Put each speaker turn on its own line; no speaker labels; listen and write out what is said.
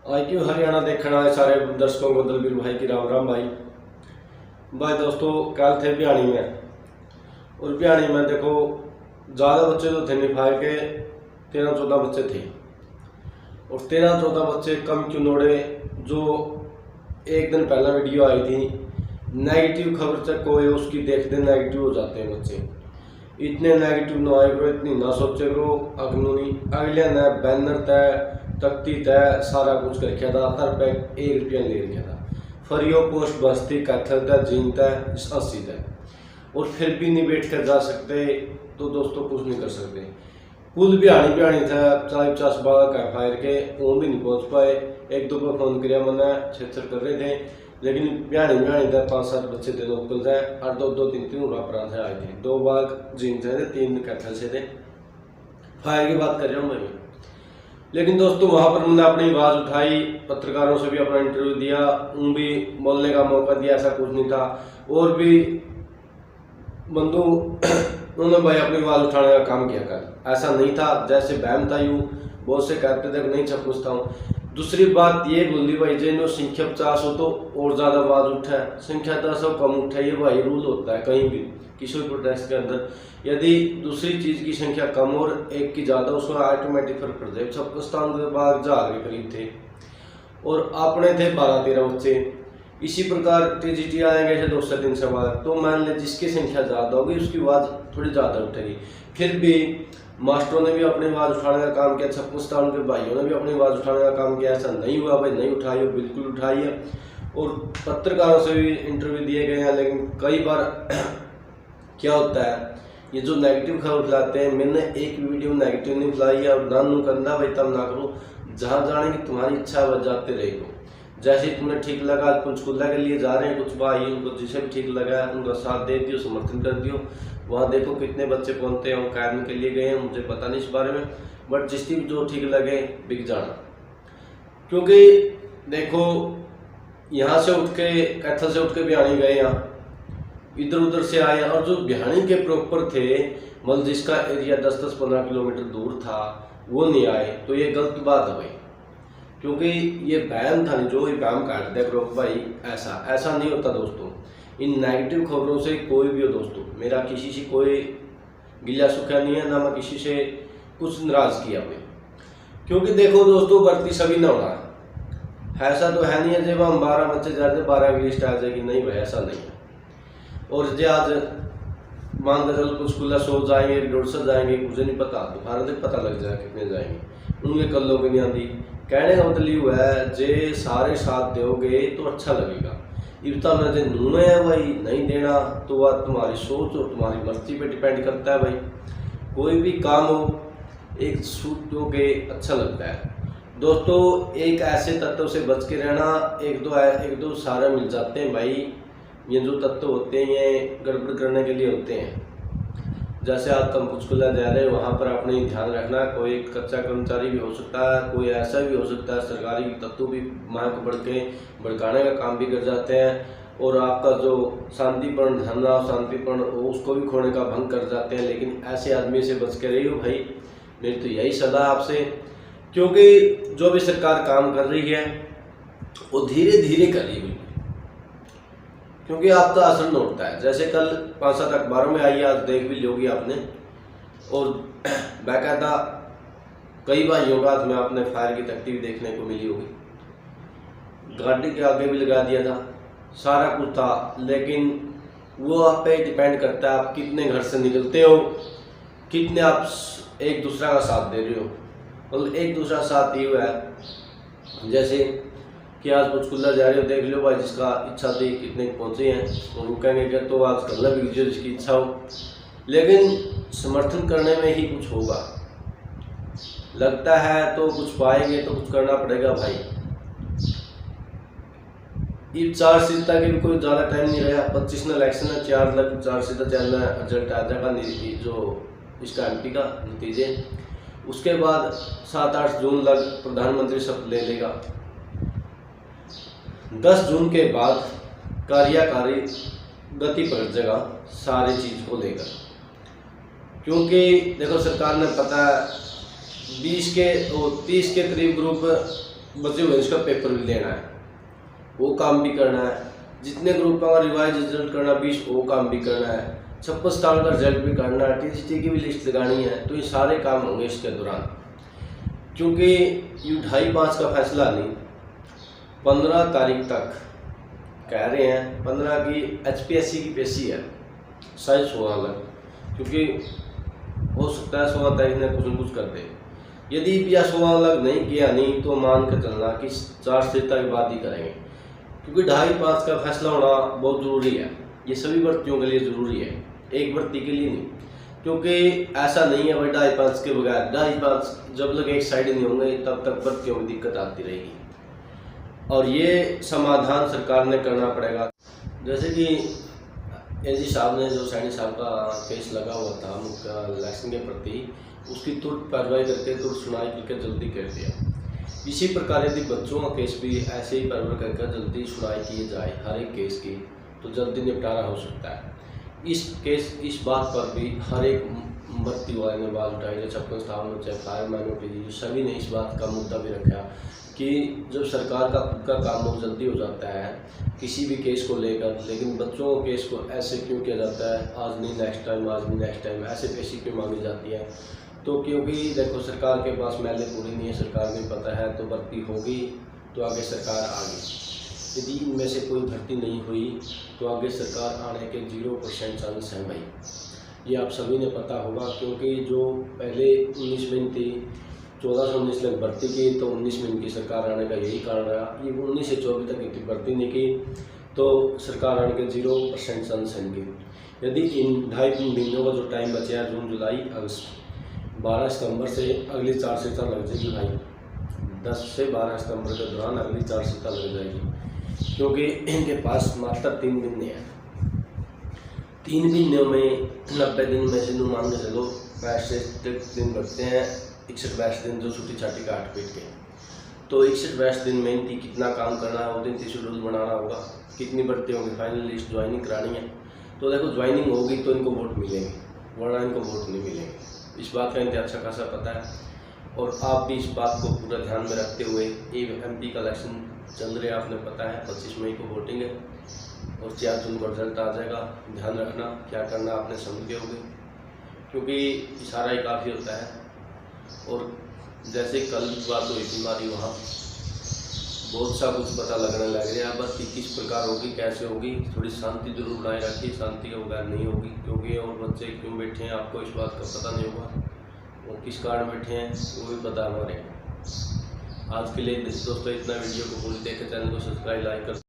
IQ Haryana देखने वाले सारे दर्शकों को दलबीर भाई की राम राम भाई दोस्तों कल थे बिहानी में। और बिहानी में देखो ज़्यादा बच्चे तो थे नहीं, फायर के 13-14 बच्चे थे। और 13-14 बच्चे कम क्यों नोड़े। जो एक दिन पहला वीडियो आई थी नेगेटिव खबर से कोई उसकी देखते नेगेटिव हो जाते हैं बच्चे। इतने नेगेटिव ना आए करो, इतनी ना सोचे करो। अगले ने बैनर तय तख्ती तय सारा कुछ कर रखा था, हर पैक 1 रुपया ले रखा था। फरियो पोस्ट बस्ती कैथल तय जीन तय 80 तय। और फिर भी नहीं बैठ कर जा सकते तो दोस्तों कुछ नहीं कर सकते। कुल बिहानी था 40-50 बारह का फायर के, वो भी नहीं पहुंच पाए। 1-2 को फोन किया मैंने, छेड़ कर रहे थे, लेकिन बिहानी था 5-7 बच्चे थे लोकल थे और 2-3 उड़ापरा थे आए थे। 2 बाग जीन थे, 3 कैथल से थे। फायर की बात कर रहा हूँ मैं भी। लेकिन दोस्तों वहाँ पर मैंने अपनी आवाज़ उठाई, पत्रकारों से भी अपना इंटरव्यू दिया, उन भी बोलने का मौका दिया, ऐसा कुछ नहीं था। और भी बंधु उन्होंने भाई अपनी आवाज़ उठाने का काम किया कर, ऐसा नहीं था जैसे बहम था यूँ बहुत से कहते थे नहीं छप पूछता हूँ। दूसरी बात ये बोली भाई जिन्होंने संख्या 50 हो तो और ज़्यादा आवाज़ उठा, संख्या 10 हो कम उठा, ये भाई रूल होता है कहीं भी किसी भी प्रोटेस्ट के अंदर। यदि दूसरी चीज़ की संख्या कम और एक की ज़्यादा उसमें ऑटोमेटिक फर्क पड़ जाए। छप्पन के बाद 1000 के करीब थे और अपने थे 12-13 बच्चे। इसी प्रकार TGT आएंगे 200-300 बाद, तो मान लें जिसकी संख्या ज़्यादा होगी उसकी आवाज़ थोड़ी ज़्यादा उठेगी। फिर भी मास्टरों ने भी अपनी आवाज़ उठाने का काम किया, छप्पन के भाइयों ने भी अपनी आवाज़ उठाने का काम किया। ऐसा नहीं हुआ भाई नहीं उठाई हो, बिल्कुल उठाई है। और पत्रकारों से भी इंटरव्यू दिए गए हैं, लेकिन कई बार क्या होता है ये जो नेगेटिव खबर फैलाते हैं, मैंने एक भी वीडियो नेगेटिव नहीं फैलाई है। और नानू कंधा भाई तब ना करो, जहाँ जाने की तुम्हारी इच्छा है जाते रहेगा। जैसे तुम्हें ठीक लगा, पंचकुला के लिए जा रहे हैं कुछ भाई, उनको जिसे भी ठीक लगा उनका साथ दे दियो, समर्थन कर दियो। वहाँ देखो कितने बच्चे पहुँचते हैं, वो अकेडमी के लिए गए हैं, मुझे पता नहीं इस बारे में, बट जिसकी भी जो ठीक लगे बिक जाना। क्योंकि देखो यहाँ से उठ के कैथल से उठ के बिहानी गए, यहाँ इधर उधर से आए, और जो बिहानी के प्रॉपर थे मतलब जिसका एरिया 10-15 किलोमीटर दूर था वो नहीं आए, तो ये गलत बात है भाई। क्योंकि ये बैन था नहीं, जो ये बैन काट दिया करो भाई, ऐसा नहीं होता दोस्तों। इन नेगेटिव खबरों से कोई भी हो दोस्तों, मेरा किसी से कोई गिला सुखा नहीं है, ना मैं किसी से कुछ नाराज किया मैं। क्योंकि देखो दोस्तों भर्ती सभी ना होना है, ऐसा तो है नहीं है जब हम 12 बच्चे जा रहे 12 की लिस्ट आ जाएगी, नहीं भाई ऐसा नहीं है। और जो आज मान के चलो कुछ खुला 100 जाएंगे 150 जाएंगे, मुझे नहीं पता, दोपहर तक पता लग जाएगा कितने जाएंगे, उनके कल्लों की नहीं आती। कहने का मतलब ये है जे सारे साथ दोगे तो अच्छा लगेगा। इतना मेरे नूने है भाई नहीं देना, तो वह तुम्हारी सोच और तुम्हारी मर्जी पे डिपेंड करता है भाई। कोई भी काम हो एक सूट दोगे अच्छा लगता है दोस्तों। एक ऐसे तत्व से बच के रहना, एक दो सारे मिल जाते हैं भाई। ये जो तत्व होते हैं ये गड़बड़ करने के लिए होते हैं। जैसे आप कम पंचकुला जा रहे हैं, वहाँ पर अपने ध्यान रखना, कोई कच्चा कर्मचारी भी हो सकता है, कोई ऐसा भी हो सकता है सरकारी तत्व भी माँ को भड़काने का काम भी कर जाते हैं। और आपका जो शांतिपूर्ण धरना शांतिपूर्ण उसको भी खोने का भंग कर जाते हैं। लेकिन ऐसे आदमी से बच के रही हो भाई, मेरी तो यही सलाह आपसे। क्योंकि जो भी सरकार काम कर रही है वो धीरे धीरे कर रही है, क्योंकि आपका असर न होता है। जैसे कल 5-7 अखबारों में आई, आज देख भी लोगी आपने, और बाकायदा कई भाइयों का हाथ में आपने फायर की तख्ती भी देखने को मिली होगी। गाड़ी के आगे भी लगा दिया था, सारा कुछ था, लेकिन वो आप पे डिपेंड करता है आप कितने घर से निकलते हो, कितने आप एक दूसरा का साथ दे रहे हो। मतलब एक दूसरा साथ ये हुआ है जैसे कि आज पंचकुला जा रहे हो, देख लो भाई जिसका इच्छा थी कितने पहुंचे हैं, और रुकेंगे क्या तो आज करना भी कीजिए जिसकी इच्छा हो। लेकिन समर्थन करने में ही कुछ होगा, लगता है तो कुछ पाएंगे तो कुछ करना पड़ेगा भाई। ये 4 सीटा की भी कोई ज़्यादा टाइम नहीं रहा, 25 में इलेक्शन है, 4 सीटा चलना है, रिजल्ट आ जाएगा जो इसका MP का नतीजे। उसके बाद 7-8 जून तक प्रधानमंत्री शपथ ले लेगा। 10 जून के बाद कार्यकारी गति पकड़ जाएगा सारी चीज़ को लेकर। क्योंकि देखो सरकार ने पता है 30 के करीब ग्रुप बचे हुए इसका पेपर भी देना है, वो काम भी करना है। जितने ग्रुपों का रिवाइज रिजल्ट करना 20 वो काम भी करना है। 56 साल का रिजल्ट भी करना है, टीसीटी की भी लिस्ट लगानी है। तो ये सारे काम होंगे इसके दौरान, क्योंकि ये 2.5 का फैसला नहीं, 15 तारीख तक कह रहे हैं। 15 की HPSC की पेशी है, शायद 16 तक, क्योंकि हो सकता है 16 तारीख ने कुछ न कुछ कर दे। यदि या 16 तक नहीं किया नहीं तो मान कर चलना कि 4 सितंबर के बाद ही करेंगे, क्योंकि 2.5 का फैसला होना बहुत ज़रूरी है। ये सभी भर्तियों के लिए ज़रूरी है, एक भर्ती के लिए नहीं, क्योंकि ऐसा नहीं है भाई 2.5 के बगैर 2.5 जब तक एक साइड नहीं होंगे तब तक भर्तियों में दिक्कत आती रहेगी। और ये समाधान सरकार ने करना पड़ेगा। जैसे कि एजी साहब ने जो सैनी साहब का केस लगा हुआ था मुख्य इलेक्शन के प्रति, उसकी तुरंत कार्रवाई करके तुरंत सुनाई करके जल्दी कर दिया। इसी प्रकार यदि बच्चों का केस भी ऐसे ही कार्रवाई करके जल्दी सुनाई की जाए हर एक केस की, तो जल्दी निपटारा हो सकता है। इस बात पर भी हर एक भर्ती वाले ने बात उठाई, जैसे 56 साल में चाहे फायरमैन के सभी ने इस बात का मुद्दा भी रखा कि जब सरकार का खुद का काम बहुत जल्दी हो जाता है किसी भी केस को लेकर, लेकिन बच्चों के केस को ऐसे क्यों किया जाता है, आज नहीं नेक्स्ट टाइम, आज नहीं नेक्स्ट टाइम, ऐसे पेशी क्यों मांगी जाती है? तो क्योंकि देखो सरकार के पास मैले पूरी नहीं है, सरकार नहीं पता है, तो भर्ती होगी तो आगे सरकार आ गई। यदि इनमें से कोई भर्ती नहीं हुई तो आगे सरकार आने के 0% चांस है भाई, ये आप सभी ने पता होगा। क्योंकि जो पहले 19 में थी 14 से 19 तक भर्ती की, तो 19 में इनकी सरकार आने का यही कारण रहा। ये 19 से 24 तक इतनी भर्ती नहीं की तो सरकार आने के 0% चांस है इनकी। यदि इन 2.5 महीनों का जो टाइम बचा है, जून जुलाई अगस्त, 12 सितंबर से अगली 4 सितंबर लग जाएगी भाई, 10 से 12 सितंबर के दौरान अगली 4 सितंबर लग जाएगी, क्योंकि इनके पास मात्र 3 महीने हैं। 3 महीनों में 90 दिन में से मान के चलो 65 दिन बढ़ते हैं, 61-62 दिन जो छुट्टी छाटी काट पीट के, तो 61-62 दिन में इनकी कितना काम करना है, वो दिन की शेड्यूल बनाना होगा, कितनी भर्ती होंगी, फाइनल लिस्ट ज्वाइनिंग करानी है। तो देखो ज्वाइनिंग होगी तो इनको वोट मिलेंगे, वरना इनको वोट नहीं मिलेंगे, इस बात का इनको अच्छा खासा पता है। और आप भी इस बात को पूरा ध्यान में रखते हुए, MP का इलेक्शन चल रहा है, आपने पता है 25 मई को वोटिंग है और 4 जून को रिजल्ट आ जाएगा। ध्यान रखना, क्या करना आपने समझ गए होंगे, क्योंकि इशारा ही काफ़ी होता है। और जैसे कल बात हुई बीमारी, वहाँ बहुत सा कुछ पता लगने लग गया, बस किस प्रकार होगी, कैसे होगी, थोड़ी शांति जरूर बनाए रखिए, शांति के बगैर नहीं होगी। क्योंकि और बच्चे क्यों बैठे हैं आपको इस बात का पता नहीं होगा, और किस कारण बैठे हैं वो भी पता हमारे। आज के लिए दोस्तों इतना, वीडियो को पूरी देखें, चैनल को सब्सक्राइब लाइक कर